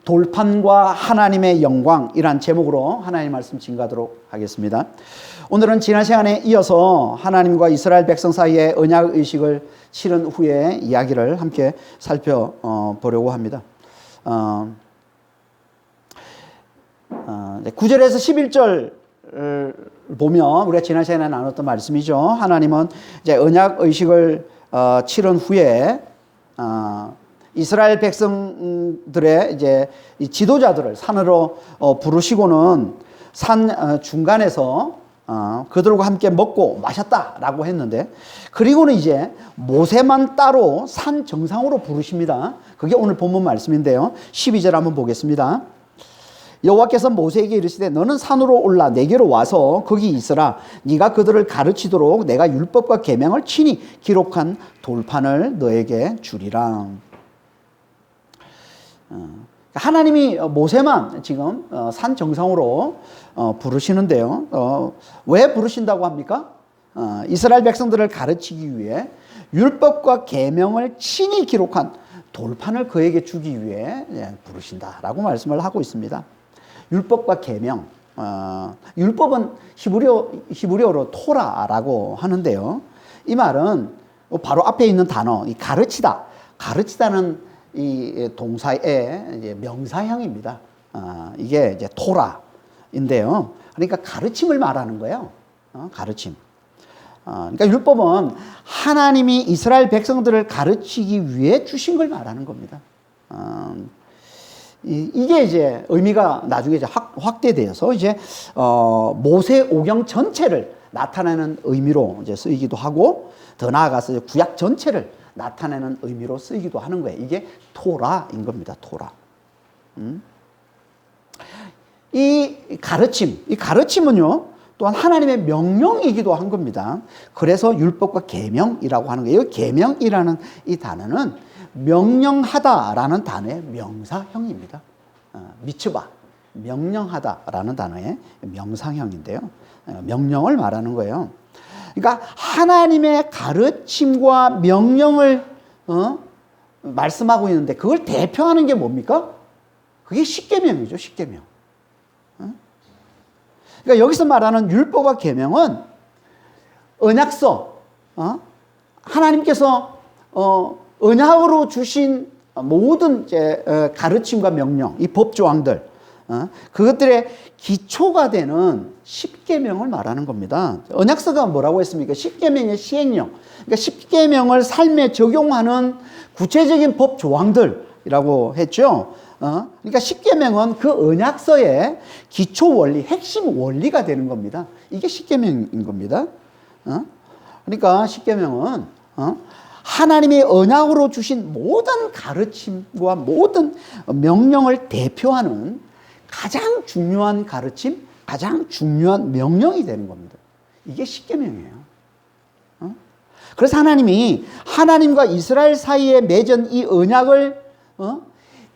돌판과 하나님의 영광이란 제목으로 하나님 말씀 증거하도록 하겠습니다. 오늘은 지난 시간에 이어서 하나님과 이스라엘 백성 사이의 언약 의식을 치른 후에 이야기를 함께 살펴보려고 합니다. 9절에서 11절 보면 우리가 지난 시간에 나눴던 말씀이죠. 하나님은 이제 언약 의식을 치른 후에 이스라엘 백성들의 이제 이 지도자들을 산으로 부르시고는 산 중간에서 그들과 함께 먹고 마셨다라고 했는데, 그리고는 이제 모세만 따로 산 정상으로 부르십니다. 그게 오늘 본문 말씀인데요. 12절 한번 보겠습니다. 여호와께서 모세에게 이르시되 너는 산으로 올라 내게로 와서 거기 있으라. 네가 그들을 가르치도록 내가 율법과 계명을 친히 기록한 돌판을 너에게 주리라. 하나님이 모세만 지금 산 정상으로 부르시는데요. 왜 부르신다고 합니까? 이스라엘 백성들을 가르치기 위해 율법과 계명을 친히 기록한 돌판을 그에게 주기 위해 부르신다라고 말씀을 하고 있습니다. 율법과 계명, 율법은 히브리어로 토라라고 하는데요. 이 말은 바로 앞에 있는 단어, 이 가르치다는 이 동사의 이제 명사형입니다. 이게 이제 토라인데요. 그러니까 가르침을 말하는 거예요. 가르침. 그러니까 율법은 하나님이 이스라엘 백성들을 가르치기 위해 주신 걸 말하는 겁니다. 이게 이제 의미가 나중에 이제 확대되어서 이제 모세 오경 전체를 나타내는 의미로 이제 쓰이기도 하고, 더 나아가서 이제 구약 전체를 나타내는 의미로 쓰이기도 하는 거예요. 이게 토라인 겁니다. 토라. 이 가르침은요, 또한 하나님의 명령이기도 한 겁니다. 그래서 율법과 계명이라고 하는 거예요. 계명이라는 이 단어는 명령하다라는 단어의 명사형입니다. 미츠바, 명령하다라는 단어의 명사형인데요. 명령을 말하는 거예요. 그러니까 하나님의 가르침과 명령을 말씀하고 있는데, 그걸 대표하는 게 뭡니까? 그게 십계명이죠. 십계명. 그러니까 여기서 말하는 율법과 계명은 언약서, 하나님께서 언약으로 주신 모든 이제 가르침과 명령, 이 법조항들, 그것들의 기초가 되는 십계명을 말하는 겁니다. 언약서가 뭐라고 했습니까? 십계명의 시행령. 그러니까 십계명을 삶에 적용하는 구체적인 법 조항들이라고 했죠. 그러니까 십계명은 그 언약서의 기초 원리, 핵심 원리가 되는 겁니다. 이게 십계명인 겁니다. 그러니까 십계명은 하나님의 언약으로 주신 모든 가르침과 모든 명령을 대표하는 가장 중요한 가르침, 가장 중요한 명령이 되는 겁니다. 이게 십계명이에요. 그래서 하나님이 하나님과 이스라엘 사이에 맺은 이 언약을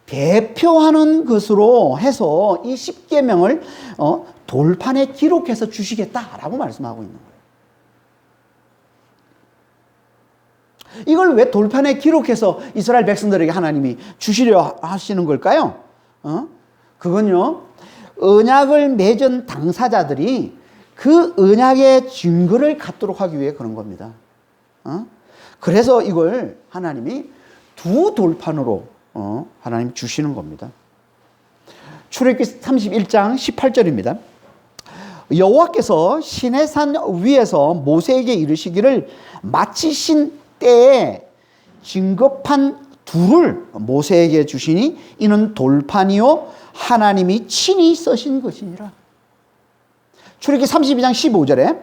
대표하는 것으로 해서 이 십계명을 돌판에 기록해서 주시겠다라고 말씀하고 있는 거예요. 이걸 왜 돌판에 기록해서 이스라엘 백성들에게 하나님이 주시려 하시는 걸까요? 그건요, 언약을 맺은 당사자들이 그 언약의 증거를 갖도록 하기 위해 그런 겁니다. 그래서 이걸 하나님이 두 돌판으로 하나님 주시는 겁니다. 출애굽기 31장 18절입니다. 여호와께서 시내산 위에서 모세에게 이르시기를 마치신 때에 증거판 둘을 모세에게 주시니 이는 돌판이요 하나님이 친히 쓰신 것이니라. 출애굽기 32장 15절에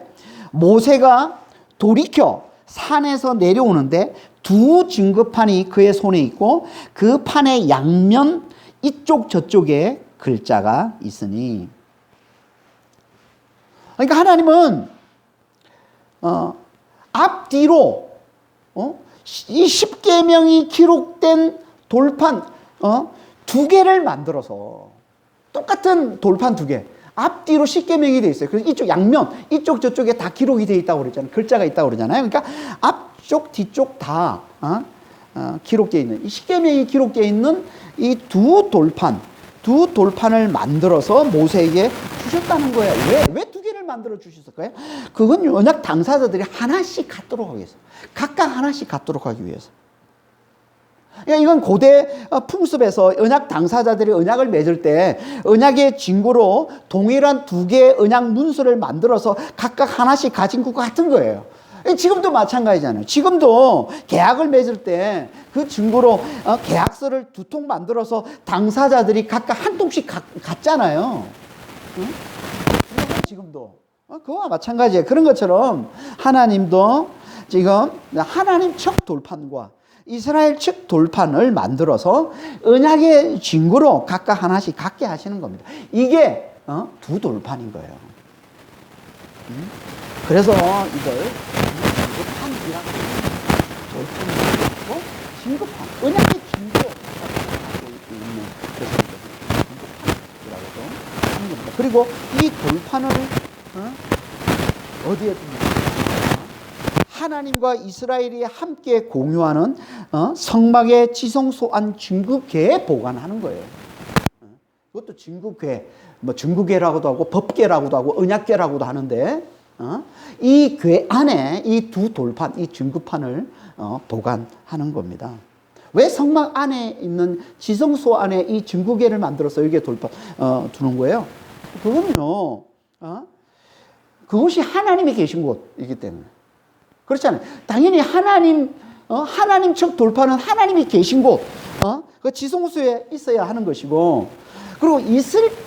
모세가 돌이켜 산에서 내려오는데 두 증거판이 그의 손에 있고 그 판의 양면 이쪽 저쪽에 글자가 있으니. 그러니까 하나님은 앞뒤로 이 십계명이 기록된 돌판 두 개를 만들어서, 똑같은 돌판 두 개, 앞뒤로 십계명이 돼 있어요. 그래서 이쪽 양면, 이쪽 저쪽에 다 기록이 돼 있다고 그랬잖아요. 글자가 있다고 그러잖아요. 그러니까 앞쪽 뒤쪽 다 기록되어 있는, 이 십계명이 기록되어 있는 이 두 돌판, 두 돌판을 만들어서 모세에게 주셨다는 거예요. 왜 두 개를 만들어 주셨을까요? 그건 언약 당사자들이 하나씩 갖도록 하기 위해서. 각각 하나씩 갖도록 하기 위해서. 그러니까 이건 고대 풍습에서 언약 당사자들이 언약을 맺을 때 언약의 징구로 동일한 두 개의 언약 문서를 만들어서 각각 하나씩 가진 것 같은 거예요. 지금도 마찬가지잖아요. 지금도 계약을 맺을 때 그 증거로 계약서를 두 통 만들어서 당사자들이 각각 한 통씩 갖잖아요. 응? 지금도. 그거와 마찬가지예요. 그런 것처럼 하나님도 지금 하나님 측 돌판과 이스라엘 측 돌판을 만들어서 언약의 증거로 각각 하나씩 갖게 하시는 겁니다. 이게 두 돌판인 거예요. 그래서 이걸 진급판이라고 돌판이라고 진급판, 언약의 증거로 갖고 있는 것을 진급판이라고 하는 겁니다. 그리고 이 돌판을 어디에 둡니까? 하나님과 이스라엘이 함께 공유하는 성막의 지성소안 증거궤에 보관하는 거예요. 그것도 증거궤, 뭐 증거궤라고도 하고 법궤라고도 하고 언약궤라고도 하는데 이 궤 안에 이 두 돌판, 이 증거판을 보관하는 겁니다. 왜 성막 안에 있는 지성소 안에 이 증거궤를 만들어서 여기에 돌판 두는 거예요? 그거는요, 그것이 하나님이 계신 곳이기 때문에. 그렇잖아요. 당연히 하나님 측 돌판은 하나님이 계신 곳, 그 지성소에 있어야 하는 것이고, 그리고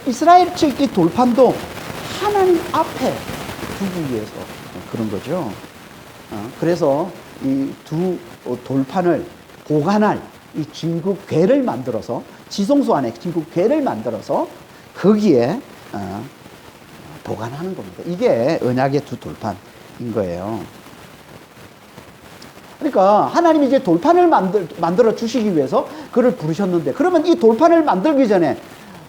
이스라엘 측 이 돌판도 하나님 앞에 두기 위해서 그런 거죠. 그래서 이 두 돌판을 보관할 이 진국궤를 만들어서 지성소 안에 진국궤를 만들어서 거기에 보관하는 겁니다. 이게 언약의 두 돌판인 거예요. 그러니까 하나님이 이제 돌판을 만들어 주시기 위해서 그를 부르셨는데, 그러면 이 돌판을 만들기 전에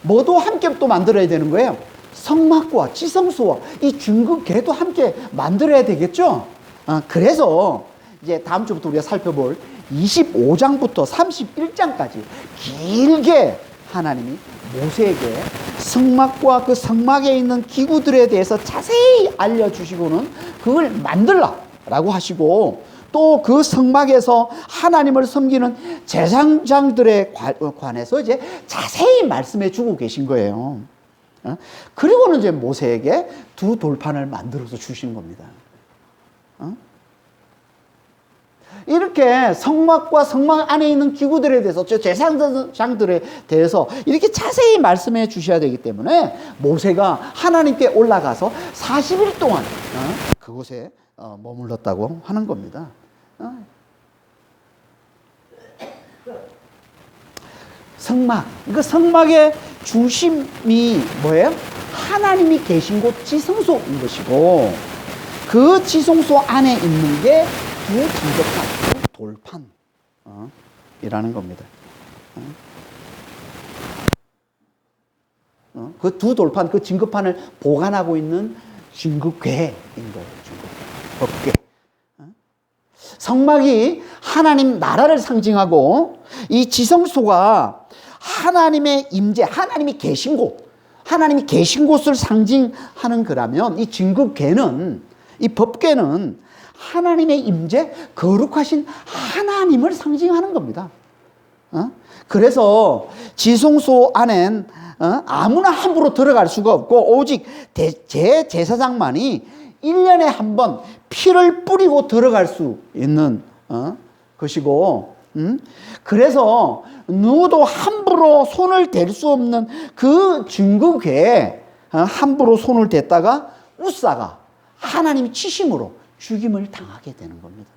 뭐도 함께 또 만들어야 되는 거예요. 성막과 지성소와 이 증거궤도 함께 만들어야 되겠죠. 그래서 이제 다음 주부터 우리가 살펴볼 25장부터 31장까지 길게 하나님이 모세에게 성막과 그 성막에 있는 기구들에 대해서 자세히 알려주시고는 그걸 만들라라고 하시고, 또 그 성막에서 하나님을 섬기는 제사장들에 관해서 이제 자세히 말씀해 주고 계신 거예요. 그리고는 이제 모세에게 두 돌판을 만들어서 주신 겁니다. 이렇게 성막과 성막 안에 있는 기구들에 대해서, 제사장들에 대해서 이렇게 자세히 말씀해 주셔야 되기 때문에 모세가 하나님께 올라가서 40일 동안 그곳에 머물렀다고 하는 겁니다. 성막, 그 성막의 중심이 뭐예요? 하나님이 계신 곳 지성소인 것이고, 그 지성소 안에 있는 게 두 진급판, 두 돌판 이라는 겁니다. 그 두 돌판, 그 진급판을 보관하고 있는 진급궤인 거예요. 법궤. 성막이 하나님 나라를 상징하고, 이 지성소가 하나님의 임재, 하나님이 계신 곳, 하나님이 계신 곳을 상징하는 거라면, 이 진급궤는, 이 법궤는 하나님의 임재, 거룩하신 하나님을 상징하는 겁니다. 그래서 지성소 안엔 아무나 함부로 들어갈 수가 없고, 오직 제사장만이 1년에 한 번 피를 뿌리고 들어갈 수 있는 것이고, 그래서 누구도 함부로 손을 댈 수 없는 그 증거궤에 함부로 손을 댔다가 웃사가 하나님 치심으로 죽임을 당하게 되는 겁니다.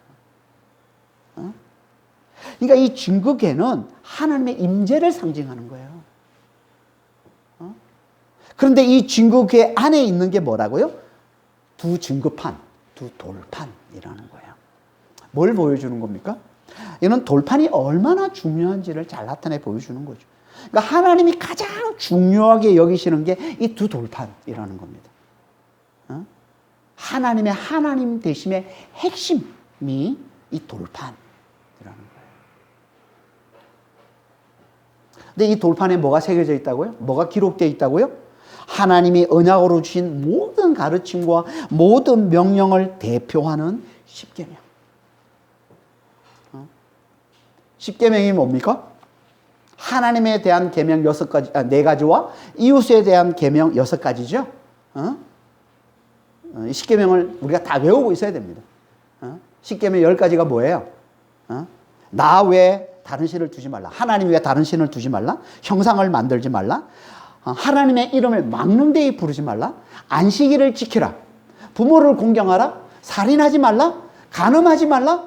그러니까 이 증거궤는 하나님의 임재를 상징하는 거예요. 그런데 이 증거궤 안에 있는 게 뭐라고요? 두 증거판, 두 돌판이라는 거예요. 뭘 보여주는 겁니까? 이는 돌판이 얼마나 중요한지를 잘 나타내 보여주는 거죠. 그러니까 하나님이 가장 중요하게 여기시는 게 이 두 돌판이라는 겁니다. 하나님의 하나님 되심의 핵심이 이 돌판이라는 거예요. 근데 이 돌판에 뭐가 새겨져 있다고요? 뭐가 기록되어 있다고요? 하나님이 언약으로 주신 모든 가르침과 모든 명령을 대표하는 십계명. 십계명이 뭡니까? 하나님에 대한 계명 6가지, 4가지와 이웃에 대한 계명 6가지죠. 이 십계명을 우리가 다 외우고 있어야 됩니다. 십계명 10가지가 뭐예요? 나 외에 다른 신을 두지 말라. 하나님 외에 다른 신을 두지 말라. 형상을 만들지 말라. 하나님의 이름을 망령되이 부르지 말라. 안식일을 지키라. 부모를 공경하라. 살인하지 말라. 간음하지 말라.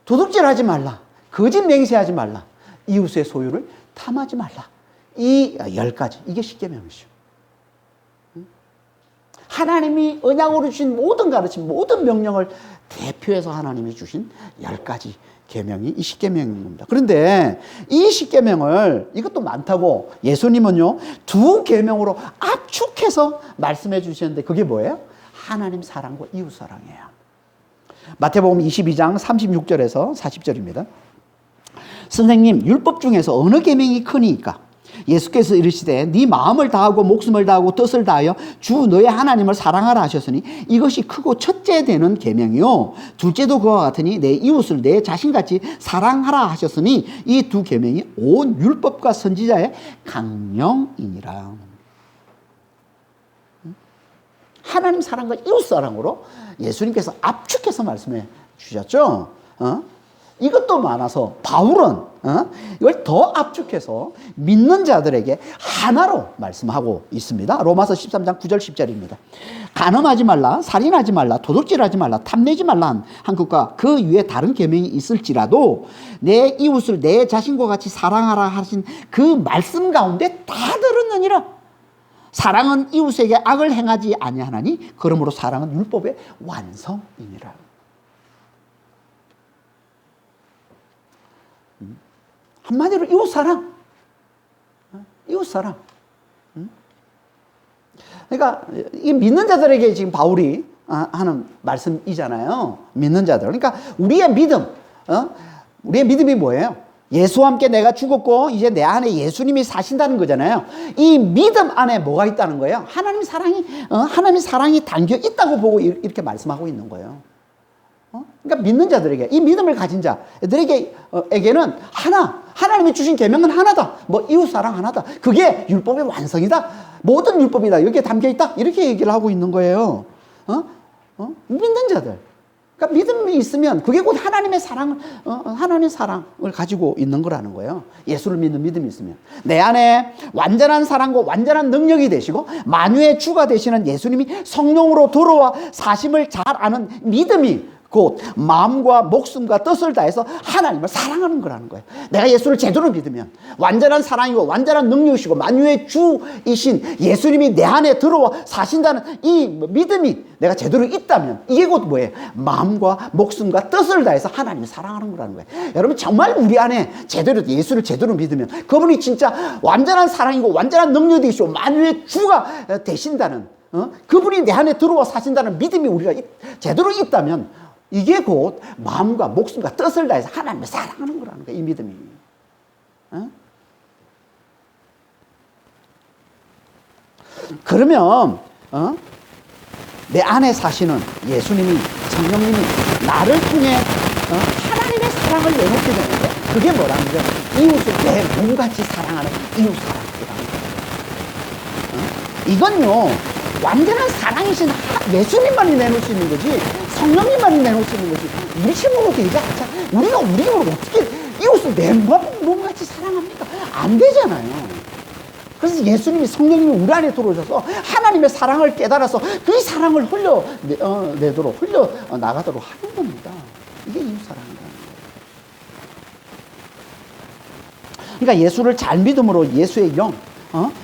도둑질하지 말라. 거짓 맹세하지 말라. 이웃의 소유를 탐하지 말라. 이 10가지. 이게 십계명이죠. 하나님이 언약으로 주신 모든 가르침, 모든 명령을 대표해서 하나님이 주신 10가지 계명이 이 십계명인 겁니다. 그런데 이 십계명을 이것도 많다고 예수님은요 2계명으로 압축해서 말씀해 주셨는데 그게 뭐예요? 하나님 사랑과 이웃 사랑이에요. 마태복음 22장 36절에서 40절입니다. 선생님, 율법 중에서 어느 계명이 크니까? 예수께서 이르시되 네 마음을 다하고 목숨을 다하고 뜻을 다하여 주 너의 하나님을 사랑하라 하셨으니 이것이 크고 첫째 되는 계명이요 둘째도 그와 같으니 내 이웃을 내 자신같이 사랑하라 하셨으니 이 2계명이 온 율법과 선지자의 강령이니라. 하나님 사랑과 이웃 사랑으로 예수님께서 압축해서 말씀해 주셨죠. 이것도 많아서 바울은 이걸 더 압축해서 믿는 자들에게 하나로 말씀하고 있습니다. 로마서 13장 9절 10절입니다. 간음하지 말라, 살인하지 말라, 도둑질하지 말라, 탐내지 말라 한 것과 그 위에 다른 계명이 있을지라도 내 이웃을 내 자신과 같이 사랑하라 하신 그 말씀 가운데 다 들었느니라. 사랑은 이웃에게 악을 행하지 아니하나니 그러므로 사랑은 율법의 완성이니라. 한마디로 이웃사랑. 이웃사랑. 그러니까 이 믿는 자들에게 지금 바울이 하는 말씀이잖아요. 믿는 자들. 그러니까 우리의 믿음. 우리의 믿음이 뭐예요? 예수와 함께 내가 죽었고 이제 내 안에 예수님이 사신다는 거잖아요. 이 믿음 안에 뭐가 있다는 거예요? 하나님 사랑이 담겨 있다고 보고 이렇게 말씀하고 있는 거예요. 그러니까 믿는 자들에게 이 믿음을 가진 자들에게는 하나님이 주신 계명은 하나다. 뭐 이웃 사랑 하나다. 그게 율법의 완성이다. 모든 율법이다. 여기에 담겨 있다. 이렇게 얘기를 하고 있는 거예요. 믿는 자들. 그러니까 믿음이 있으면 그게 곧 하나님의 사랑을 가지고 있는 거라는 거예요. 예수를 믿는 믿음이 있으면 내 안에 완전한 사랑과 완전한 능력이 되시고 만유의 주가 되시는 예수님이 성령으로 들어와 사심을 잘 아는 믿음이 곧 마음과 목숨과 뜻을 다해서 하나님을 사랑하는 거라는 거예요. 내가 예수를 제대로 믿으면 완전한 사랑이고 완전한 능력이시고 만유의 주이신 예수님이 내 안에 들어와 사신다는 이 믿음이 내가 제대로 있다면 이게 곧 뭐예요? 마음과 목숨과 뜻을 다해서 하나님을 사랑하는 거라는 거예요. 여러분 정말 우리 안에 예수를 제대로 믿으면 그분이 진짜 완전한 사랑이고 완전한 능력이 되시고 만유의 주가 되신다는 그분이 내 안에 들어와 사신다는 믿음이 우리가 제대로 있다면 이게 곧 마음과 목숨과 뜻을 다해서 하나님을 사랑하는 거라는 거예요. 이 믿음이. 그러면 내 안에 사시는 예수님이 성령님이 나를 통해 하나님의 사랑을 내놓게 되는데 그게 뭐라는 거예요? 이웃을 내 몸같이 사랑하는 이웃 사랑이라는 거예요. 이건요 완전한 사랑이신 예수님만이 내놓을 수 있는 거지 성령님만이 내놓을 수 있는 거지 우리 힘으로 되지 않잖아. 우리가 우리 힘으로 어떻게 이웃을 내 몸같이 사랑합니까? 안 되잖아요. 그래서 예수님이 성령님이 우리 안에 들어오셔서 하나님의 사랑을 깨달아서 그 사랑을 흘려내도록 흘려나가도록 하는 겁니다. 이게 이웃사랑이라는 거예요. 그러니까 예수를 잘 믿음으로 예수의 영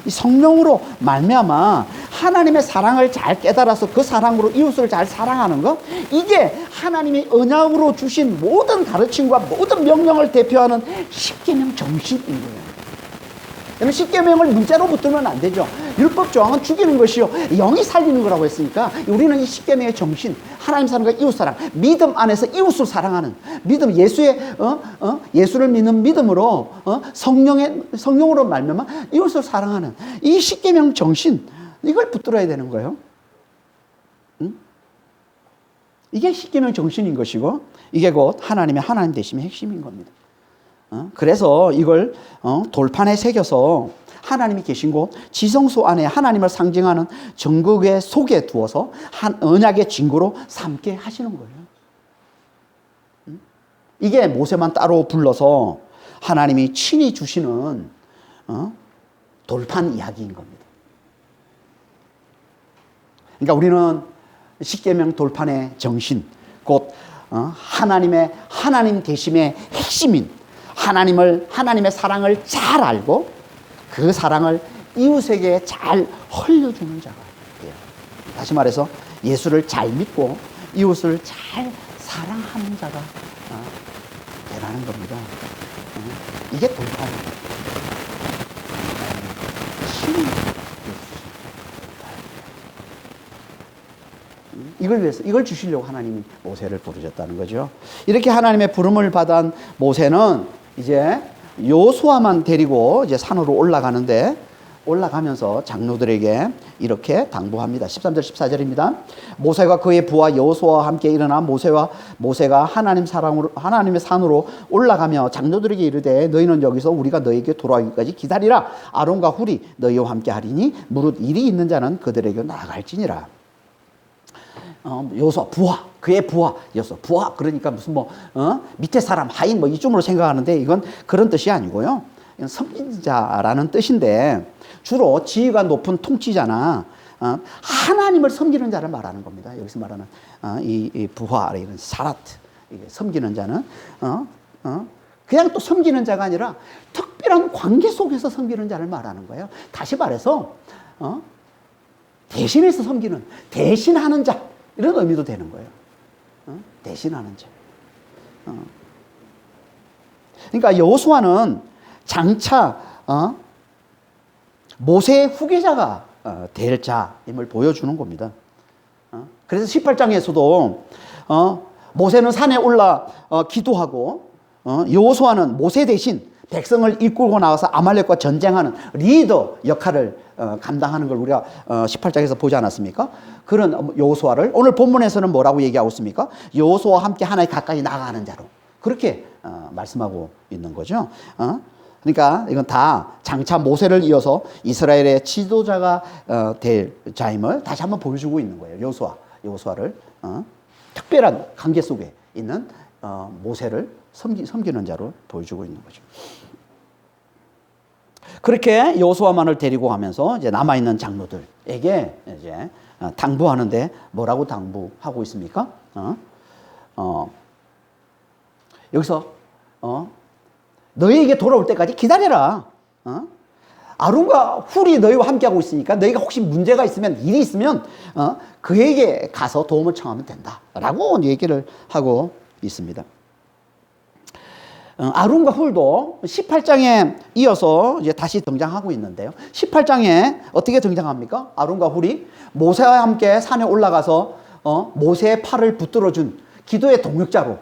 이 성령으로 말미암아 하나님의 사랑을 잘 깨달아서 그 사랑으로 이웃을 잘 사랑하는 것 이게 하나님이 언약으로 주신 모든 가르침과 모든 명령을 대표하는 십계명 정신인 거예요. 여러분 십계명을 문자로 붙들면 안 되죠. 율법 조항은 죽이는 것이요 영이 살리는 거라고 했으니까 우리는 이 십계명의 정신, 하나님 사랑과 이웃 사랑, 믿음 안에서 이웃을 사랑하는 믿음, 예수를 믿는 믿음으로 성령으로 말미암아 이웃을 사랑하는 이 십계명 정신, 이걸 붙들어야 되는 거예요. 응? 이게 십계명 정신인 것이고 이게 곧 하나님의 하나님 되심의 핵심인 겁니다. 그래서 이걸 돌판에 새겨서 하나님이 계신 곳 지성소 안에 하나님을 상징하는 정극의 속에 두어서 언약의 증거로 삼게 하시는 거예요. 이게 모세만 따로 불러서 하나님이 친히 주시는 돌판 이야기인 겁니다. 그러니까 우리는 십계명 돌판의 정신, 곧 하나님 되심의 핵심인 하나님의 사랑을 잘 알고 그 사랑을 이웃에게 잘 흘려주는 자가 돼요. 다시 말해서 예수를 잘 믿고 이웃을 잘 사랑하는 자가 되라는 겁니다. 이게 돌판이에요. 이걸 위해서, 이걸 주시려고 하나님이 모세를 부르셨다는 거죠. 이렇게 하나님의 부름을 받은 모세는 이제 여호수아만 데리고 이제 산으로 올라가는데, 올라가면서 장로들에게 이렇게 당부합니다. 13절 14절입니다. 모세가 그의 부하 여호수아와 함께 일어나 모세가 하나님의 산으로 올라가며 장로들에게 이르되 너희는 여기서 우리가 너희에게 돌아오기까지 기다리라. 아론과 훌이 너희와 함께 하리니 무릇 일이 있는 자는 그들에게 나아갈지니라. 여호수아 부하, 그의 부하였어. 부하 그러니까 무슨 밑에 사람, 하인 이쯤으로 생각하는데 이건 그런 뜻이 아니고요. 이건 섬기자라는 뜻인데 주로 지위가 높은 통치자나 하나님을 섬기는 자를 말하는 겁니다. 여기서 말하는 이 부하, 이런 사라트, 섬기는 자는 그냥 또 섬기는 자가 아니라 특별한 관계 속에서 섬기는 자를 말하는 거예요. 다시 말해서 대신해서 섬기는, 대신하는 자, 이런 의미도 되는 거예요. 대신하는 자. 그러니까 여호수아는 장차 모세의 후계자가 될 자임을 보여주는 겁니다. 그래서 18장에서도 모세는 산에 올라 기도하고 여호수아는 모세 대신 백성을 이끌고 나와서 아말렉과 전쟁하는 리더 역할을 감당하는 걸 우리가 18장에서 보지 않았습니까? 그런 여호수아를 오늘 본문에서는 뭐라고 얘기하고 있습니까? 여호수아와 함께 하나님 가까이 나아가는 자로 그렇게 말씀하고 있는 거죠. 그러니까 이건 다 장차 모세를 이어서 이스라엘의 지도자가 될 자임을 다시 한번 보여주고 있는 거예요. 여호수아를 특별한 관계 속에 있는 모세를 섬기는 자로 보여주고 있는 거죠. 그렇게 여호수아만을 데리고 가면서 이제 남아 있는 장로들에게 이제 당부하는데 뭐라고 당부하고 있습니까? 여기서 너희에게 돌아올 때까지 기다려라. 아론과 훌이 너희와 함께하고 있으니까 너희가 혹시 문제가 있으면, 일이 있으면 그에게 가서 도움을 청하면 된다라고 얘기를 하고 있습니다. 아론과 훌도 18장에 이어서 이제 다시 등장하고 있는데요. 18장에 어떻게 등장합니까? 아론과 훌이 모세와 함께 산에 올라가서 모세의 팔을 붙들어준 기도의 동역자로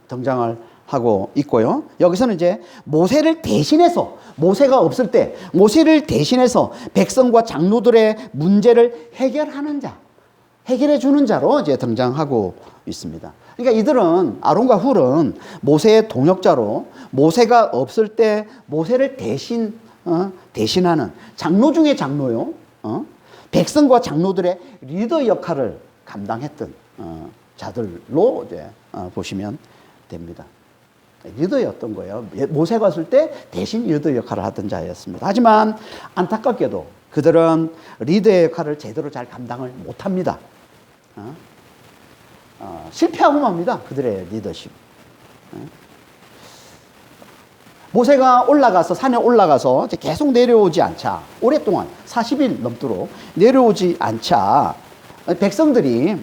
등장을 하고 있고요. 여기서는 이제 모세를 대신해서, 모세가 없을 때 모세를 대신해서 백성과 장로들의 문제를 해결해 주는 자로 이제 등장하고 있습니다. 그러니까 이들은, 아론과 훌은 모세의 동역자로 모세가 없을 때 모세를 대신하는 장로 중에 장로요. 백성과 장로들의 리더 역할을 감당했던 자들로 이제 보시면 됩니다. 리더였던 거예요. 모세가 왔을 때 대신 리더 역할을 하던 자였습니다. 하지만 안타깝게도 그들은 리더의 역할을 제대로 잘 감당을 못합니다. 실패하고 맙니다. 그들의 리더십. 모세가 산에 올라가서 계속 내려오지 않자, 오랫동안 40일 넘도록 내려오지 않자 백성들이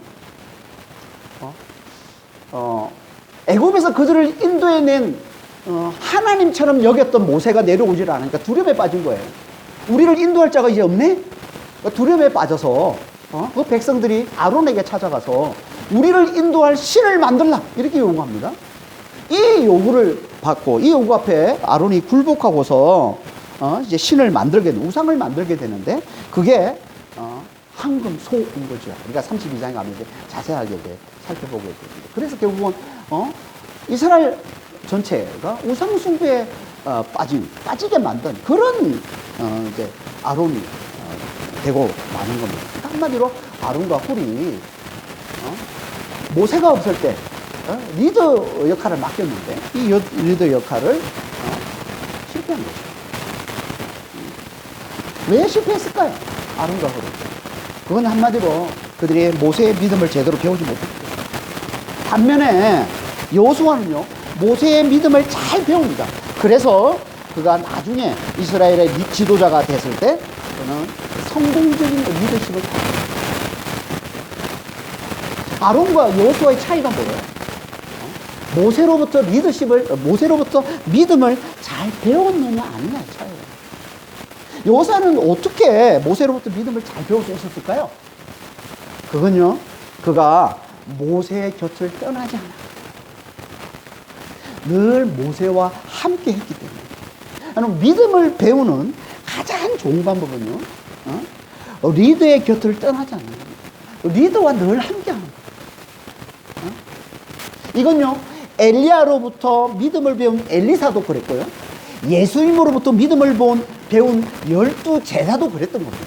애굽에서 그들을 인도해낸 하나님처럼 여겼던 모세가 내려오질 않으니까 두려움에 빠진 거예요. 우리를 인도할 자가 이제 없네? 두려움에 빠져서 그 백성들이 아론에게 찾아가서 우리를 인도할 신을 만들라 이렇게 요구합니다. 이 요구를 받고 이 요구 앞에 아론이 굴복하고서 이제 신을 만들게 우상을 만들게 되는데 그게 황금 소인 거죠. 우리가 32장에 가면 이제 자세하게 살펴보게 됩니다. 그래서 결국은 이스라엘 전체가 우상 숭배에 빠지게 만든 그런 이제 아론이 되고 마는 겁니다. 그러니까 한마디로 아론과 훌이 모세가 없을 때 리더 역할을 맡겼는데 이 리더 역할을 실패한 거죠. 왜 실패했을까요? 아론과 훌은. 그건 한마디로 그들이 모세의 믿음을 제대로 배우지 못했죠. 반면에 여호수아는요 모세의 믿음을 잘 배웁니다. 그래서 그가 나중에 이스라엘의 지도자가 됐을 때 그는 성공적인 리더십을 가졌습니다. 아론과 여호수아의 차이가 뭐예요? 모세로부터 모세로부터 믿음을 잘 배웠느냐 아니냐의 차이예요. 여호수아는 어떻게 모세로부터 믿음을 잘 배울 수 있었을까요? 그건요, 그가 모세의 곁을 떠나지 않아. 늘 모세와 함께 했기 때문에. 믿음을 배우는 가장 좋은 방법은요, 리더의 곁을 떠나지 않는 겁니다. 리더와 늘 함께 하는 거예요. 이건요, 엘리야로부터 믿음을 배운 엘리사도 그랬고요. 예수님으로부터 믿음을 배운 12제자도 그랬던 겁니다.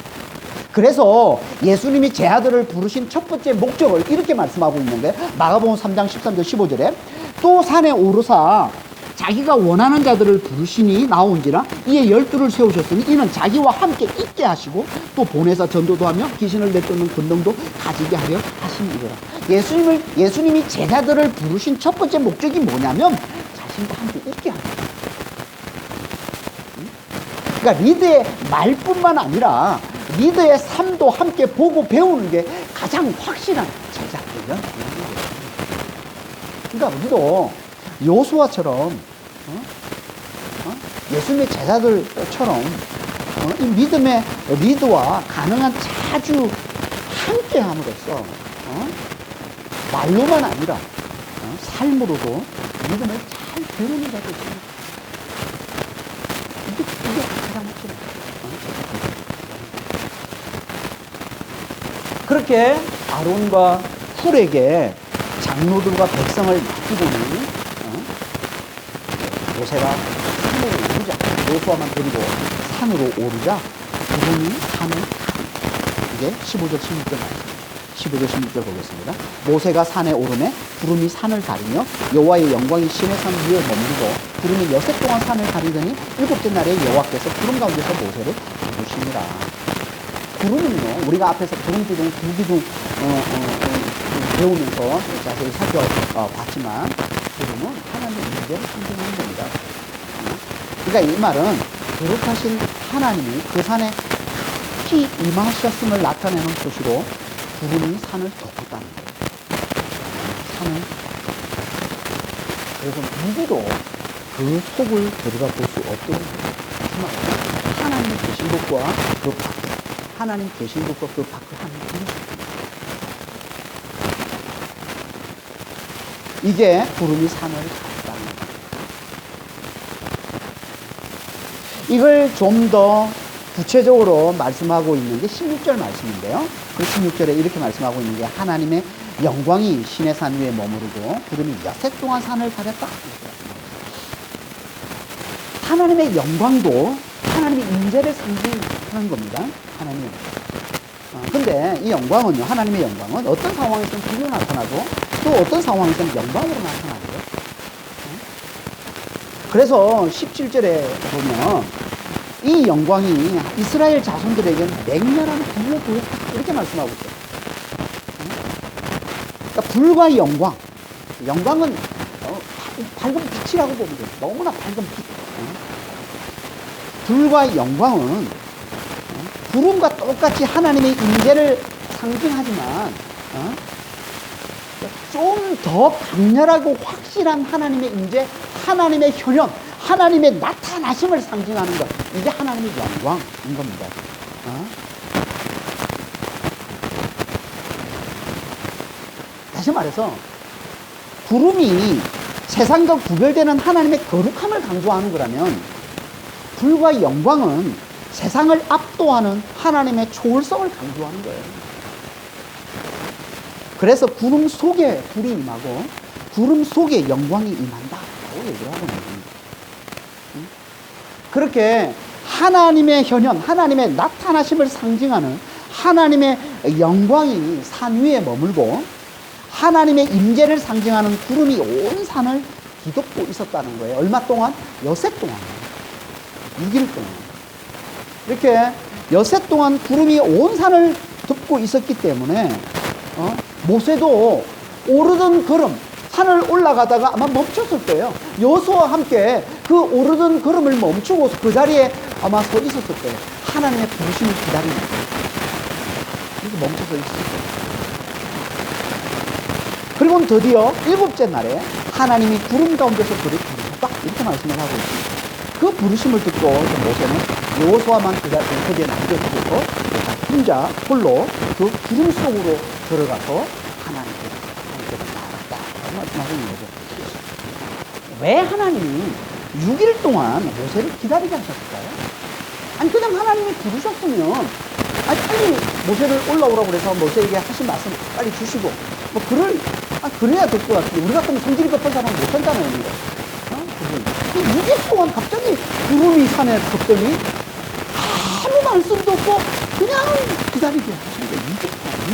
그래서 예수님이 제 아들을 부르신 첫 번째 목적을 이렇게 말씀하고 있는데 마가복음 3장 13절 15절에 또 산에 오르사 자기가 원하는 자들을 부르시니 나온지라 이에 12를 세우셨으니 이는 자기와 함께 있게 하시고 또 보내사 전도도 하며 귀신을 내쫓는 권능도 가지게 하려 하심이더라. 예수님이 제자들을 부르신 첫 번째 목적이 뭐냐면 자신과 함께 있게 하는 거예요. 그러니까 리더의 말뿐만 아니라 리더의 삶도 함께 보고 배우는 게 가장 확실한 제자 훈련. 그러니까 우리도 여호수아처럼 예수님의 제자들처럼 이 믿음의 리더와 가능한 자주 함께 함으로써 말로만 아니라 삶으로도 믿음을 잘 배우는 자도 있습니다. 이게 가장 확실해요. 그렇게 아론과 훌에게 장로들과 백성을 맡기고는 모세가 산으로 오르자, 여호수아만 데리고 산으로 오르자 구름이 산을 이제 15절 16절 말씀. 15절 16절 보겠습니다. 모세가 산에 오르매 구름이 산을 가리며 여호와의 영광이 시내 산 위에 머무르고 구름이 여섯 동안 산을 가리더니 일곱째 날에 여호와께서 구름 가운데서 모세를 부르시니라. 구름은요, 우리가 앞에서 구름기둥, 불기둥 배우면서 자세히 살펴봤지만 구름은 하나님의 임재를 상징하는 겁니다. 그러니까 이 말은 거룩하신 하나님이 그 산에 특히 임하셨음을 나타내는 표시로 구름이 산을 덮었다는 거예요. 산을. 그래서 누구도 그 속을 들어가 볼 수 없도록 그 말은 하나님이 계신 곳과 그 밖에, 하나님 계신 곳과 그 밖을 하는 이게 구름이 산을 덮었다는 거예요. 이걸 좀 더 구체적으로 말씀하고 있는 게 16절 말씀인데요. 그 16절에 이렇게 말씀하고 있는 게 하나님의 영광이 시내 산 위에 머무르고 구름이 여섯 동안 산을 가렸다. 하나님의 영광도 하나님의 임재를 상징하는 겁니다. 하나님의 영광. 근데 이 영광은요, 하나님의 영광은 어떤 상황에서는 불로 나타나고 또 어떤 상황에서는 영광으로 나타나고요. 그래서 17절에 보면 이 영광이 이스라엘 자손들에게는 맹렬한 불로 보였다. 이렇게 말씀하고 있어요. 그러니까 불과 영광. 영광은 밝은 빛이라고 보면 돼요. 너무나 밝은 빛. 불과 영광은 구름과 똑같이 하나님의 임재를 상징하지만 좀 더 강렬하고 확실한 하나님의 임재, 하나님의 혈연, 하나님의 나타나심을 상징하는 것. 이게 하나님의 영광인 겁니다. 다시 말해서 구름이 세상과 구별되는 하나님의 거룩함을 강조하는 거라면 불과 영광은 세상을 압도하는 하나님의 초월성을 강조하는 거예요. 그래서 구름 속에 불이 임하고 구름 속에 영광이 임한다라고 얘기를 하고 있는 겁니다. 그렇게 하나님의 현현, 하나님의 나타나심을 상징하는 하나님의 영광이 산 위에 머물고 하나님의 임재를 상징하는 구름이 온 산을 뒤덮고 있었다는 거예요. 얼마 동안? 여섯 동안. 6일 동안. 이렇게 여섯 동안 구름이 온 산을 덮고 있었기 때문에 모세도 오르던 걸음, 산을 올라가다가 아마 멈췄을 거예요. 여호수아와 함께 그 오르던 걸음을 멈추고 그 자리에 아마 서 있었을 거예요. 하나님의 부르심을 기다리는 거예요. 그래서 멈춰서 있었을 거예요. 그리고 드디어 일곱째 날에 하나님이 구름 가운데서 불을 부르셨다. 이렇게 말씀을 하고 있습니다. 그 부르심을 듣고 모세는 여호수아만 그 자리에 남겨두고 혼자 홀로 그 구름 속으로 들어가서 하나님께로 나아갔다. 말씀하고 있는 거죠. 왜 하나님이 6일 동안 모세를 기다리게 하셨을까요? 아니 그냥 하나님이 부르셨으면 빨리 모세를 올라오라고 그래서 모세에게 하신 말씀 빨리 주시고 그래야 될 것 같은데 우리 같으면 성질이 급한 사람은 못한다는 그 6일 동안 갑자기 구름이 산에 섰더니 아무 말씀도 없고 그냥 기다리게 하신 거예요.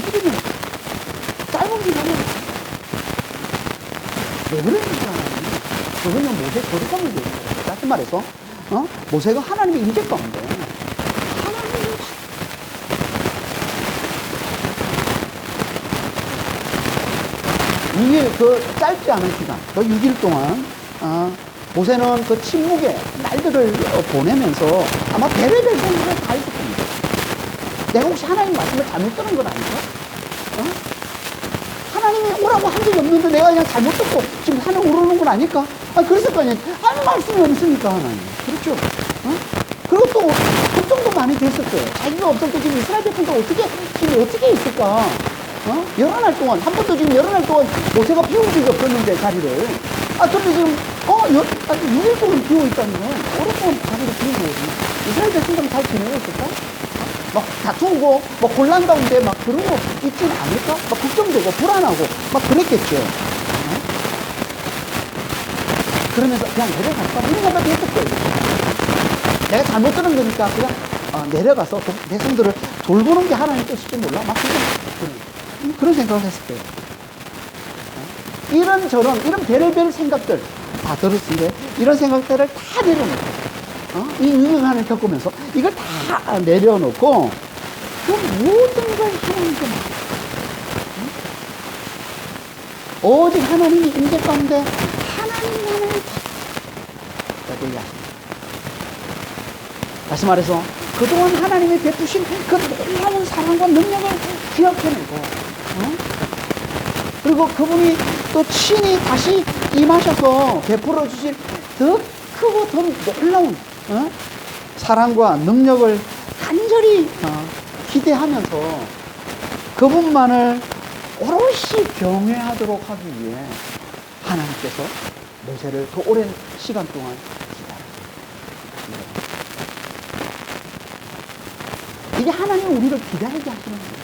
6일이면 짧은 기간이에요. 왜 그랬는지 알아요? 그거는 모세의 거룩함을 얘기해요. 다시 말해서 모세가 하나님의 임재 가운데 이게 그 짧지 않은 기간, 그 6일 동안, 모세는 그 침묵의 날들을 보내면서 아마 별의별 생각을 다 했을 겁니다. 내가 혹시 하나님 말씀을 잘못 들은 건 아닐까? 하나님이 오라고 한 적이 없는데 내가 그냥 잘못 듣고 지금 산에 오르는 건 아닐까? 그랬을 거 아니에요. 아무 말씀이 없으니까, 하나님. 그렇죠? 그리고 또 걱정도 많이 됐을 거예요. 자기가 없을 때 지금 이스라엘 백성들 어떻게 있을까? 여러 날 동안, 한 번도 지금 여러 날 동안 모세가 비운 적이 없었는데, 자리를. 근데 지금, 6일 동안 비워있다는 건, 오랫동안 자리를 비운 거거든요. 이스라엘 백성들은 잘 지내고 있을까? 막 다투고, 곤란 가운데 막 그런 거 있지는 않을까? 막 걱정되고, 불안하고, 막 그랬겠죠. 그러면서 그냥 내려갈까? 이런 생각도 했을 거예요. 내가 잘못 들은 거니까 그냥 내려가서 백성들을 돌보는 게 하나님 뜻일지 몰라? 막 그런 생각을 했을 거예요. 이런 별의별 생각들 다 들었을 때 이런 생각들을 다 내려놓고 이 유명한을 겪으면서 이걸 다 내려놓고 그 모든 걸 하나님께 오직 하나님이 임재 가운데 하나님만을 얘기하십니다. 다시 말해서 그동안 하나님이 베푸신 그 놀라운 사랑과 능력을 기억해내고 그리고 그분이 또 친히 다시 임하셔서 베풀어 주실 더 크고 더 놀라운 사랑과 능력을 간절히 기대하면서 그분만을 오롯이 경외하도록 하기 위해 하나님께서 모세를 그 오랜 시간 동안 기다렸습니다. 이게 하나님이 우리를 기다리게 하시는 거예요.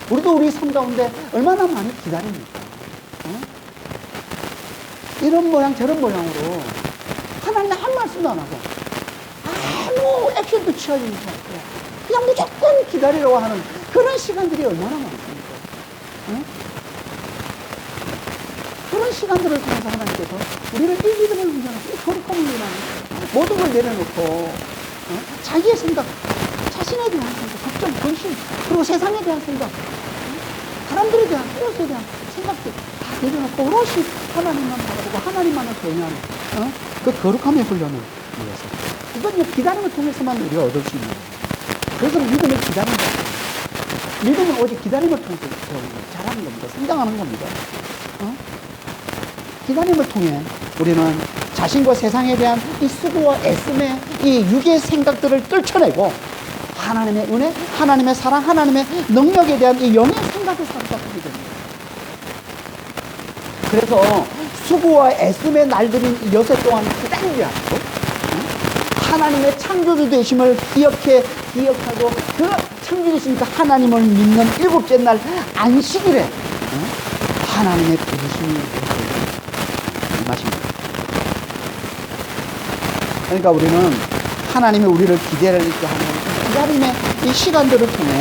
우리도 우리 삶 가운데 얼마나 많이 기다립니까? 이런 모양 저런 모양으로 하나님 한 말씀도 안 하고 아무 액션도 취하지 않고 그냥 무조건 기다리려고 하는 그런 시간들이 얼마나 많습니까? 그런 시간들을 통해서 하나님께서 우리를 이 믿음을 훈련하고 이 거룩함을 훈련하고 모든 걸 내려놓고 자기의 생각, 자신에 대한 생각, 걱정, 근심, 그리고 세상에 대한 생각, 사람들에 대한, 이웃에 대한 생각들 다 내려놓고 오롯이 하나님만 바라보고 하나님만을 경외하는 그 거룩함의 훈련을 위해서 이건 기다림을 통해서만 우리가 얻을 수 있는 거예요. 그래서 믿음을 기다린다. 믿음은 오직 기다림을 통해서 자라는 겁니다. 성장하는 겁니다. 기다림을 통해 우리는 자신과 세상에 대한 이 수고와 애씀의 이 육의 생각들을 떨쳐내고 하나님의 은혜, 하나님의 사랑, 하나님의 능력에 대한 이 영의 생각을 사로잡게 됩니다. 그래서 수고와 애씀의 날들인 여세 동안 기다리지 않고 하나님의 창조주 되심을 기억하고 그 창조주신 그 하나님을 믿는 일곱째 날 안식일에 하나님의 부르심이 임하십니다. 그러니까 우리는 하나님이 우리를 기대를 있게 하는 기다림의 이 시간들을 통해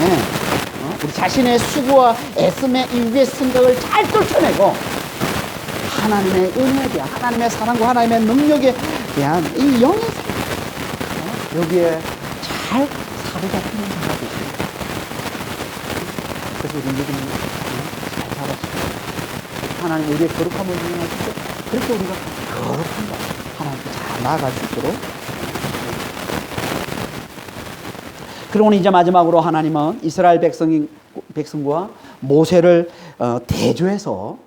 우리 자신의 수고와 애씀의 이 위의 생각을 잘 떨쳐내고 하나님의 은혜에 대한, 하나님의 사랑과 하나님의 능력에 대한 이 영의 생각, 여기에 잘 사로잡히는 자가 되십니다. 그래서 우리 믿음이 잘 살았습니다. 하나님 우리의 거룩함을 인정하시고 그렇게 우리가 거룩한가 하나님께 잘 나아갈 수 있도록. 그리고 이제 마지막으로 하나님은 이스라엘 백성과 모세를 대조해서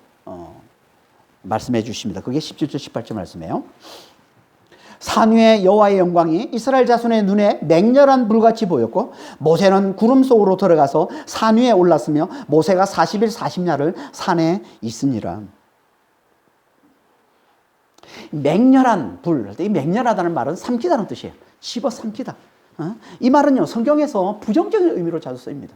말씀해 주십니다. 그게 17절 18절 말씀이에요. 산 위에 여호와의 영광이 이스라엘 자손의 눈에 맹렬한 불같이 보였고 모세는 구름 속으로 들어가서 산 위에 올랐으며 모세가 40일 40야를 산에 있으니라. 맹렬한 불, 이 맹렬하다는 말은 삼키다는 뜻이에요. 씹어 삼키다. 이 말은요 성경에서 부정적인 의미로 자주 쓰입니다.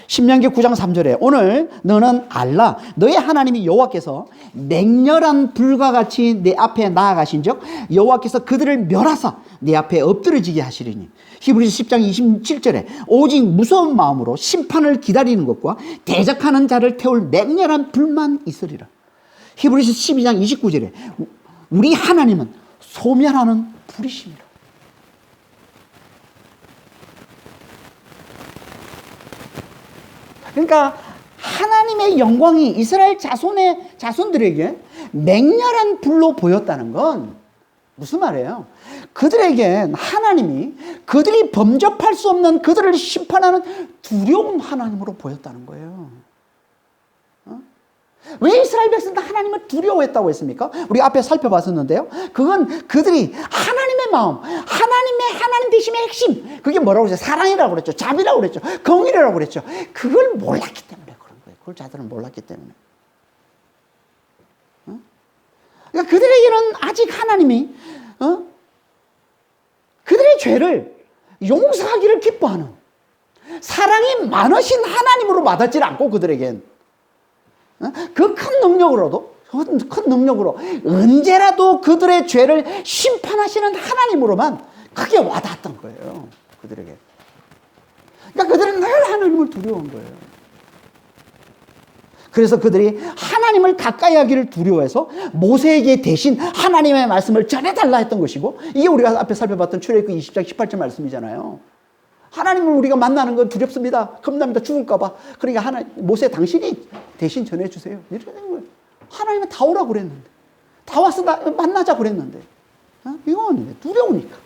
신명기 9장 3절에 오늘 너는 알라 너의 하나님이 여호와께서 맹렬한 불과 같이 내 앞에 나아가신즉 여호와께서 그들을 멸하사 내 앞에 엎드러지게 하시리니. 히브리서 10장 27절에 오직 무서운 마음으로 심판을 기다리는 것과 대적하는 자를 태울 맹렬한 불만 있으리라. 히브리서 12장 29절에 우리 하나님은 소멸하는 불이십니다. 그러니까 하나님의 영광이 이스라엘 자손들에게 맹렬한 불로 보였다는 건 무슨 말이에요? 그들에겐 하나님이 그들이 범접할 수 없는 그들을 심판하는 두려운 하나님으로 보였다는 거예요. 왜 이스라엘 백성들 하나님을 두려워했다고 했습니까? 우리 앞에 살펴봤었는데요. 그건 그들이 하나님의 마음, 하나님 되심의 핵심, 그게 뭐라고 그랬죠? 사랑이라고 그랬죠. 자비라고 그랬죠. 공의라고 그랬죠. 그걸 몰랐기 때문에 그런 거예요. 그걸 자들은 몰랐기 때문에. 그러니까 그들에게는 아직 하나님이 그들의 죄를 용서하기를 기뻐하는 사랑이 많으신 하나님으로 와닿지 않고 그들에겐 그 큰 능력으로 언제라도 그들의 죄를 심판하시는 하나님으로만 크게 와닿았던 거예요. 그들에게. 그러니까 그들은 늘 하나님을 두려워한 거예요. 그래서 그들이 하나님을 가까이 하기를 두려워해서 모세에게 대신 하나님의 말씀을 전해달라 했던 것이고, 이게 우리가 앞에 살펴봤던 출애굽기 20장 18절 말씀이잖아요. 하나님을 우리가 만나는 건 두렵습니다. 겁납니다. 죽을까봐. 그러니까 모세 당신이 대신 전해주세요. 이렇게 된 거예요. 하나님은 다 오라고 그랬는데. 다 와서 만나자 그랬는데. 이건 두려우니까.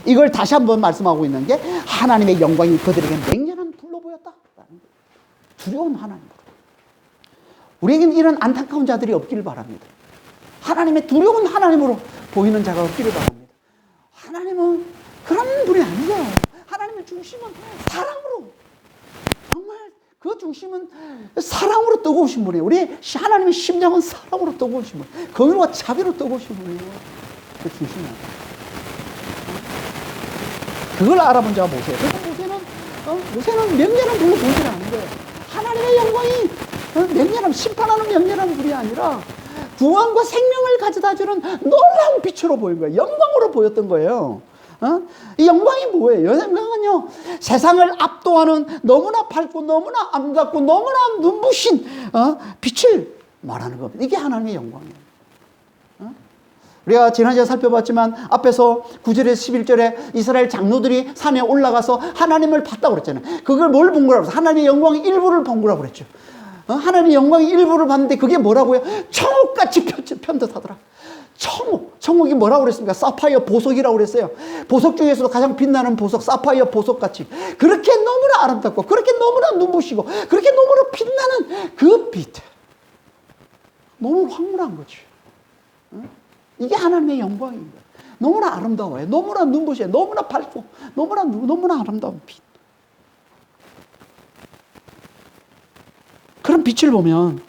이걸 다시 한번 말씀하고 있는 게 하나님의 영광이 그들에게 맹렬한 불로 보였다. 두려운 하나님으로. 우리에게는 이런 안타까운 자들이 없기를 바랍니다. 하나님의 두려운 하나님으로 보이는 자가 없기를 바랍니다. 하나님은 그런 분이 아니에요. 하나님의 중심은 사랑으로, 정말 그 중심은 사랑으로 뜨거우신 분이에요. 우리 하나님의 심장은 사랑으로 뜨거우신 분, 긍휼과 자비로 뜨거우신 분이에요. 그 중심은. 그걸 알아본 자가 모세예요. 그래서 모세는 맹렬한 불로 보이지 않는 거예요. 하나님의 영광이 맹렬한, 심판하는 맹렬한 불이 아니라 구원과 생명을 가져다 주는 놀라운 빛으로 보인 거예요. 영광으로 보였던 거예요. 이 영광이 뭐예요? 영광은요, 세상을 압도하는 너무나 밝고 너무나 아름답고 너무나 눈부신 빛을 말하는 겁니다. 이게 하나님의 영광이에요. 우리가 지난주에 살펴봤지만 앞에서 9절에서 11절에 이스라엘 장로들이 산에 올라가서 하나님을 봤다고 그랬잖아요. 그걸 뭘 본 거라고 그랬어요? 하나님의 영광의 일부를 본 거라고 그랬죠. 하나님의 영광의 일부를 봤는데 그게 뭐라고요? 청옥같이 편듯하더라. 청옥이 뭐라고 그랬습니까? 사파이어 보석이라고 그랬어요. 보석 중에서도 가장 빛나는 보석, 사파이어 보석같이 그렇게 너무나 아름답고 그렇게 너무나 눈부시고 그렇게 너무나 빛나는 그 빛, 너무 황홀한 거지. 이게 하나님의 영광입니다. 너무나 아름다워요. 너무나 눈부셔요. 너무나 밝고 너무나 아름다운 빛. 그런 빛을 보면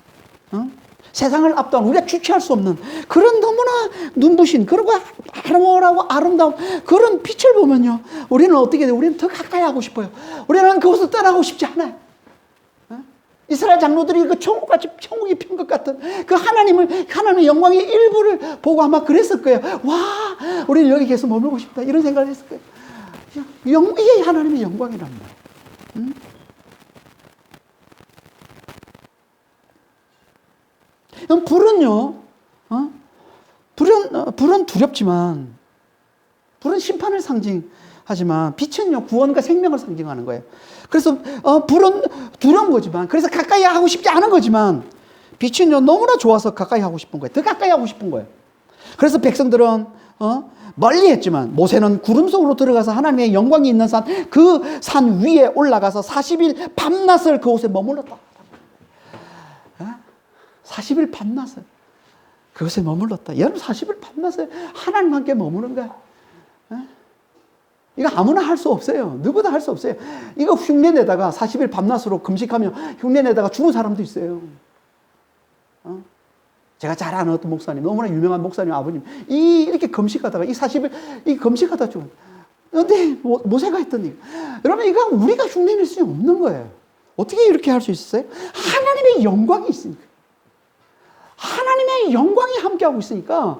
세상을 압도하는 우리가 주체할 수 없는 그런 너무나 눈부신 그리고 harmoni하고 아름다운 그런 빛을 보면요. 우리는 어떻게 돼요? 우리는 더 가까이 하고 싶어요. 우리는 그곳을 떠나고 싶지 않아요. 이스라엘 장로들이 그 천국이 편 것 같은 그 하나님의 영광의 일부를 보고 아마 그랬을 거예요. 와, 우리는 여기 계속 머물고 싶다. 이런 생각을 했을 거예요. 이게 하나님의 영광이란 말이에요. 불은요, 불은 두렵지만, 불은 심판을 상징하지만, 빛은요, 구원과 생명을 상징하는 거예요. 그래서, 불은 두려운 거지만, 그래서 가까이 하고 싶지 않은 거지만, 빛은요, 너무나 좋아서 가까이 하고 싶은 거예요. 더 가까이 하고 싶은 거예요. 그래서 백성들은, 멀리 했지만, 모세는 구름 속으로 들어가서 하나님의 영광이 있는 산, 그 산 위에 올라가서 40일 밤낮을 그곳에 머물렀다. 40일 밤낮을 그것에 머물렀다. 여러분 40일 밤낮을 하나님과 함께 머무는 거야. 이거 아무나 할 수 없어요. 누구도 할 수 없어요. 이거 흉내내다가 40일 밤낮으로 금식하면 흉내내다가 죽은 사람도 있어요. 제가 잘 아는 어떤 목사님, 너무나 유명한 목사님 아버님, 이렇게 금식하다가 이 40일 이 금식하다 죽은. 그런데 모세가 했던 일. 여러분 이거 우리가 흉내낼 수 없는 거예요. 어떻게 이렇게 할 수 있었어요? 하나님의 영광이 있으니까. 하나님의 영광이 함께하고 있으니까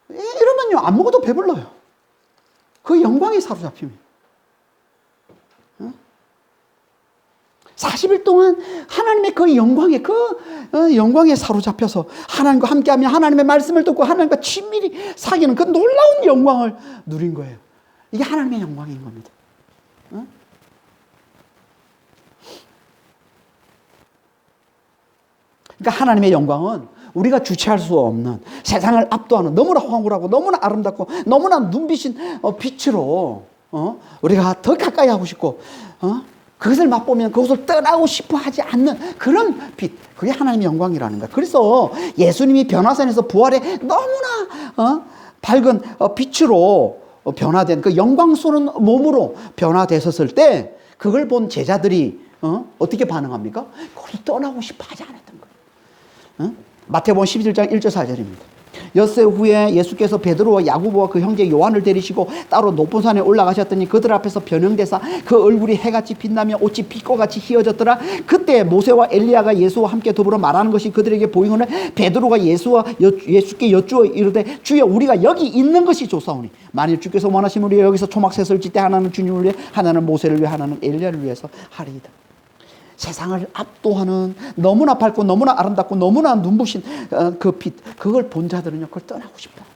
이러면요 안 먹어도 배불러요. 그 영광이 사로잡힙니다. 40일 동안 하나님의 그 영광에 사로잡혀서 하나님과 함께하며 하나님의 말씀을 듣고 하나님과 친밀히 사귀는 그 놀라운 영광을 누린 거예요. 이게 하나님의 영광인 겁니다. 그러니까 하나님의 영광은 우리가 주체할 수 없는 세상을 압도하는 너무나 황홀하고 너무나 아름답고 너무나 눈비신 빛으로 우리가 더 가까이 하고 싶고 그것을 맛보면 그것을 떠나고 싶어 하지 않는 그런 빛, 그게 하나님의 영광이라는 거예요. 그래서 예수님이 변화산에서 부활해 너무나 밝은 빛으로 변화된 그 영광스러운 몸으로 변화되었을 때 그걸 본 제자들이 어떻게 반응합니까? 그걸 떠나고 싶어 하지 않았던 거예요. 마태복음 11장 1절 4절입니다. 엿새 후에 예수께서 베드로와 야고보와 그 형제 요한을 데리시고 따로 높은 산에 올라가셨더니 그들 앞에서 변형되사 그 얼굴이 해같이 빛나며 옷이 빛과 같이 휘어졌더라. 그때 모세와 엘리야가 예수와 함께 더불어 말하는 것이 그들에게 보이거늘 베드로가 예수께 여쭈어 이르되 주여 우리가 여기 있는 것이 좋사오니 만일 주께서 원하시면 우리가 여기서 초막셋을 짓되 하나는 주님을 위해 하나는 모세를 위해 하나는 엘리야를 위해서 하리이다. 세상을 압도하는 너무나 밝고 너무나 아름답고 너무나 눈부신 그 빛, 그걸 본 자들은요 그걸 떠나고 싶다.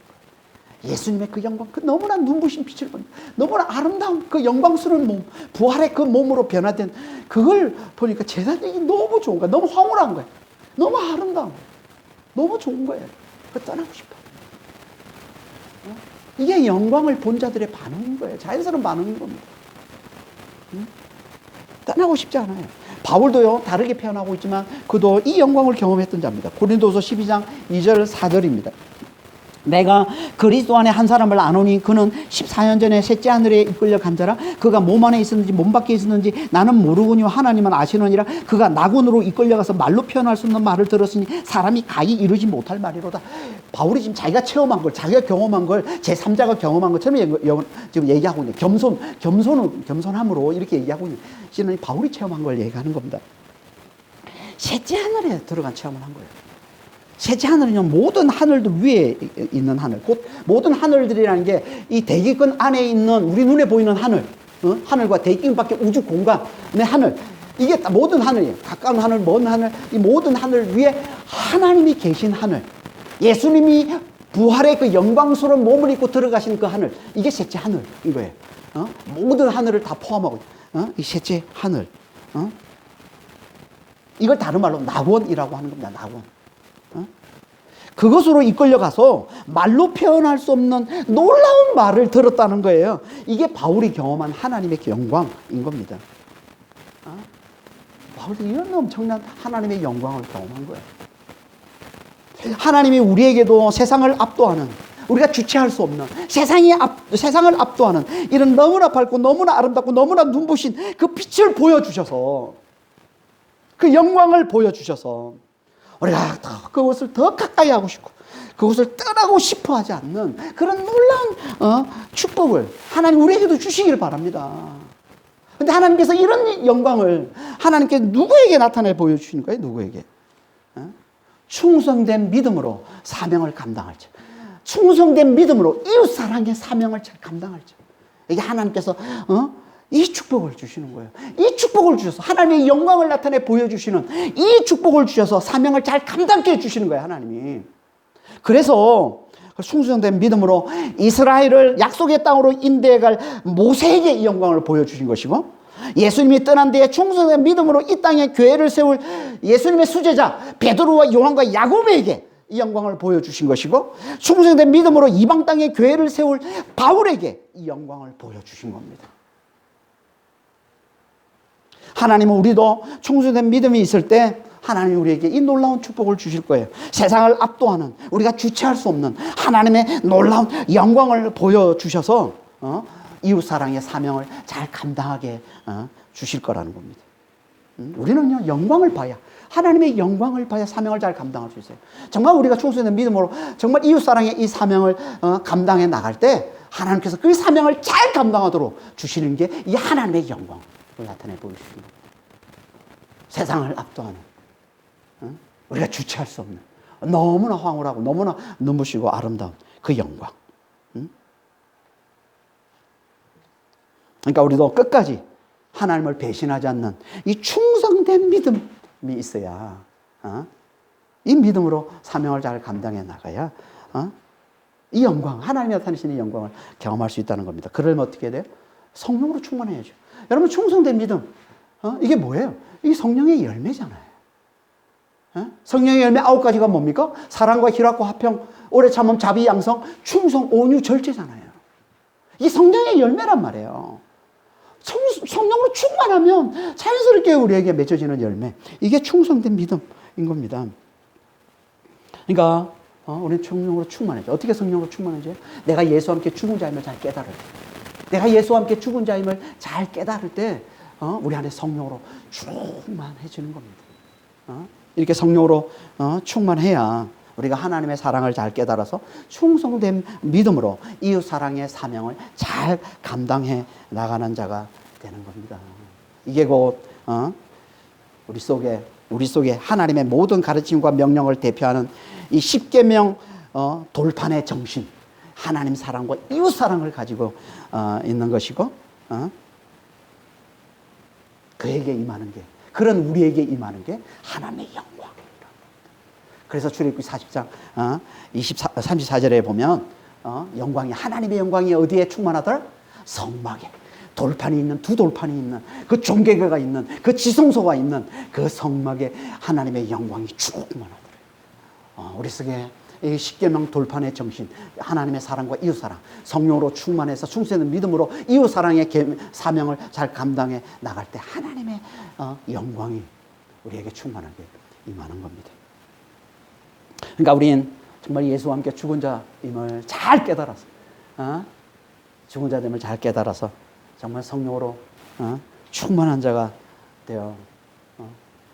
예수님의 그 영광, 그 너무나 눈부신 빛을 본 너무나 아름다운 그 영광스러운 몸, 부활의 그 몸으로 변화된 그걸 보니까 제자들이 너무 좋은 거야. 너무 황홀한 거야. 너무 아름다운 거야. 너무 좋은 거예요. 그걸 떠나고 싶어. 이게 영광을 본 자들의 반응인 거예요. 자연스러운 반응인 겁니다. 떠나고 싶지 않아요. 바울도요 다르게 표현하고 있지만 그도 이 영광을 경험했던 자입니다. 고린도서 12장 2절 4절입니다. 내가 그리스도 안에 한 사람을 아노니 그는 14년 전에 셋째 하늘에 이끌려 간 자라. 그가 몸 안에 있었는지 몸 밖에 있었는지 나는 모르거니와 하나님은 아시느니라. 그가 낙원으로 이끌려가서 말로 표현할 수 없는 말을 들었으니 사람이 가히 이루지 못할 말이로다. 바울이 지금 자기가 체험한 걸, 자기가 경험한 걸 제3자가 경험한 것처럼 지금 얘기하고 있는 겸손함으로 이렇게 얘기하고 있는 바울이 체험한 걸 얘기하는 겁니다. 셋째 하늘에 들어간 체험을 한 거예요. 셋째 하늘은요, 모든 하늘들 위에 있는 하늘. 곧 모든 하늘들이라는 게 이 대기권 안에 있는 우리 눈에 보이는 하늘, 하늘과 대기권 밖에 우주 공간의 하늘. 이게 모든 하늘이에요. 가까운 하늘, 먼 하늘, 이 모든 하늘 위에 하나님이 계신 하늘. 예수님이 부활의 그 영광스러운 몸을 입고 들어가신 그 하늘. 이게 셋째 하늘인 거예요. 모든 하늘을 다 포함하고, 이 셋째 하늘. 이걸 다른 말로 낙원이라고 하는 겁니다. 낙원. 그것으로 이끌려가서 말로 표현할 수 없는 놀라운 말을 들었다는 거예요. 이게 바울이 경험한 하나님의 영광인 겁니다. 바울이 이런 엄청난 하나님의 영광을 경험한 거예요. 하나님이 우리에게도 세상을 압도하는, 우리가 주체할 수 없는 세상을 압도하는 이런 너무나 밝고 너무나 아름답고 너무나 눈부신 그 빛을 보여주셔서, 그 영광을 보여주셔서 우리가 그것을 더 가까이 하고 싶고 그것을 떠나고 싶어 하지 않는 그런 놀라운 축복을 하나님 우리에게도 주시기를 바랍니다. 그런데 하나님께서 이런 영광을 하나님께 누구에게 나타내 보여주시는 거예요? 누구에게? 충성된 믿음으로 사명을 감당할 자, 충성된 믿음으로 이웃사랑의 사명을 잘 감당할 자, 이게 하나님께서 이 축복을 주시는 거예요. 이 축복을 주셔서 하나님의 영광을 나타내 보여주시는 이 축복을 주셔서 사명을 잘 감당케 해주시는 거예요, 하나님이. 그래서 충성된 믿음으로 이스라엘을 약속의 땅으로 인도해갈 모세에게 이 영광을 보여주신 것이고, 예수님이 떠난 뒤에 충성된 믿음으로 이 땅에 교회를 세울 예수님의 수제자 베드로와 요한과 야고보에게 이 영광을 보여주신 것이고, 충성된 믿음으로 이방 땅에 교회를 세울 바울에게 이 영광을 보여주신 겁니다. 하나님은 우리도 충성된 믿음이 있을 때 하나님이 우리에게 이 놀라운 축복을 주실 거예요. 세상을 압도하는, 우리가 주체할 수 없는 하나님의 놀라운 영광을 보여주셔서 이웃사랑의 사명을 잘 감당하게 주실 거라는 겁니다. 우리는요, 영광을 봐야, 하나님의 영광을 봐야 사명을 잘 감당할 수 있어요. 정말 우리가 충성된 믿음으로 정말 이웃사랑의 이 사명을 감당해 나갈 때 하나님께서 그 사명을 잘 감당하도록 주시는 게 이 하나님의 영광을 나타내 보여주시는 겁니다. 세상을 압도하는, 우리가 주체할 수 없는 너무나 황홀하고 너무나 눈부시고 아름다운 그 영광. 그러니까 우리도 끝까지 하나님을 배신하지 않는 이 충성된 믿음이 있어야 이 믿음으로 사명을 잘 감당해 나가야 이 영광, 하나님이 나타내시는 영광을 경험할 수 있다는 겁니다. 그러려면 어떻게 해야 돼요? 성령으로 충만해야죠. 여러분, 충성된 믿음, 이게 뭐예요? 이게 성령의 열매잖아요. 성령의 열매 9가지가 뭡니까? 사랑과 희락과 화평, 오래 참음, 자비, 양성, 충성, 온유, 절제잖아요. 이게 성령의 열매란 말이에요. 성령으로 충만하면 자연스럽게 우리에게 맺어지는 열매, 이게 충성된 믿음인 겁니다. 그러니까 우리는 성령으로 충만해져. 어떻게 성령으로 충만해져요? 내가 예수와 함께 죽은 자임을 잘 깨달을 때, 내가 예수와 함께 죽은 자임을 잘 깨달을 때 우리 안에 성령으로 충만해지는 겁니다. 이렇게 성령으로 충만해야 우리가 하나님의 사랑을 잘 깨달아서 충성된 믿음으로 이웃사랑의 사명을 잘 감당해 나가는 자가 되는 겁니다. 이게 곧 우리 속에 하나님의 모든 가르침과 명령을 대표하는 이 십계명 돌판의 정신, 하나님 사랑과 이웃 사랑을 가지고 있는 것이고, 그에게 임하는 게, 그런 우리에게 임하는 게 하나님의 영광입니다. 그래서 출애굽기 40장 34절에 보면 영광이, 하나님의 영광이 어디에 충만하더라? 성막에 돌판이 있는, 두 돌판이 있는 그 종개가 있는 그 지성소가 있는 그 성막에 하나님의 영광이 충만하더라. 우리 속에 이 십계명 돌판의 정신, 하나님의 사랑과 이웃사랑, 성령으로 충만해서 충성된 믿음으로 이웃사랑의 사명을 잘 감당해 나갈 때 하나님의 영광이 우리에게 충만하게 임하는 겁니다. 그러니까 우리는 정말 예수와 함께 죽은 자임을 잘 깨달아서, 죽은 자임을 잘 깨달아서 정말 성령으로 충만한 자가 되어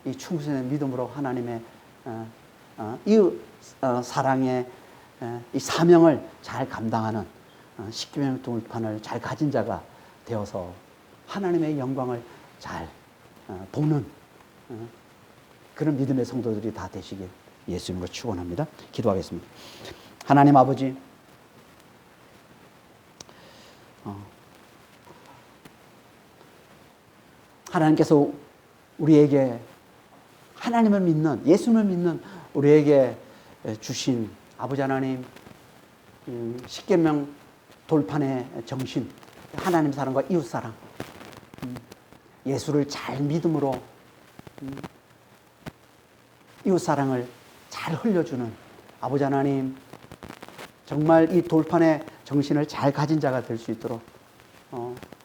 이 충성된 믿음으로 하나님의 이웃 사랑의 이 사명을 잘 감당하는 십계명 돌판을 잘 가진 자가 되어서 하나님의 영광을 잘 보는 그런 믿음의 성도들이 다 되시길 예수님으로 축원합니다. 기도하겠습니다. 하나님 아버지, 하나님께서 우리에게 하나님을 믿는, 예수님을 믿는 우리에게 주신 아버지 하나님 십계명 돌판의 정신, 하나님 사랑과 이웃 사랑, 예수를 잘 믿음으로 이웃 사랑을 잘 흘려주는 아버지 하나님, 정말 이 돌판의 정신을 잘 가진 자가 될 수 있도록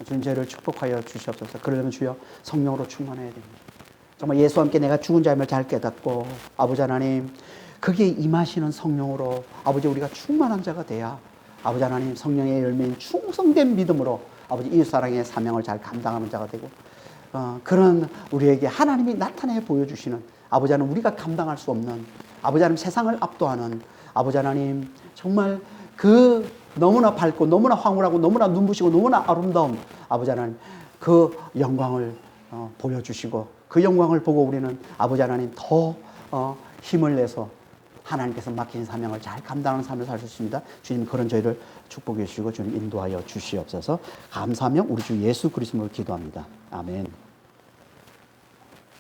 주님 저희를 축복하여 주시옵소서. 그러려면 주여 성령으로 충만해야 됩니다. 정말 예수와 함께 내가 죽은 자임을 잘 깨닫고 아버지 하나님, 거기에 임하시는 성령으로 아버지 우리가 충만한 자가 돼야 아버지 하나님 성령의 열매인 충성된 믿음으로 아버지 이웃사랑의 사명을 잘 감당하는 자가 되고 그런 우리에게 하나님이 나타내 보여주시는 아버지 하나님 우리가 감당할 수 없는 아버지 하나님 세상을 압도하는 아버지 하나님 정말 그 너무나 밝고 너무나 황홀하고 너무나 눈부시고 너무나 아름다운 아버지 하나님 그 영광을 보여주시고 그 영광을 보고 우리는 아버지 하나님 더 힘을 내서 하나님께서 맡긴 사명을 잘 감당하는 삶을 살 수 있습니다. 주님 그런 저희를 축복해 주시고 주님 인도하여 주시옵소서. 감사하며 우리 주 예수 그리스도를 기도합니다. 아멘.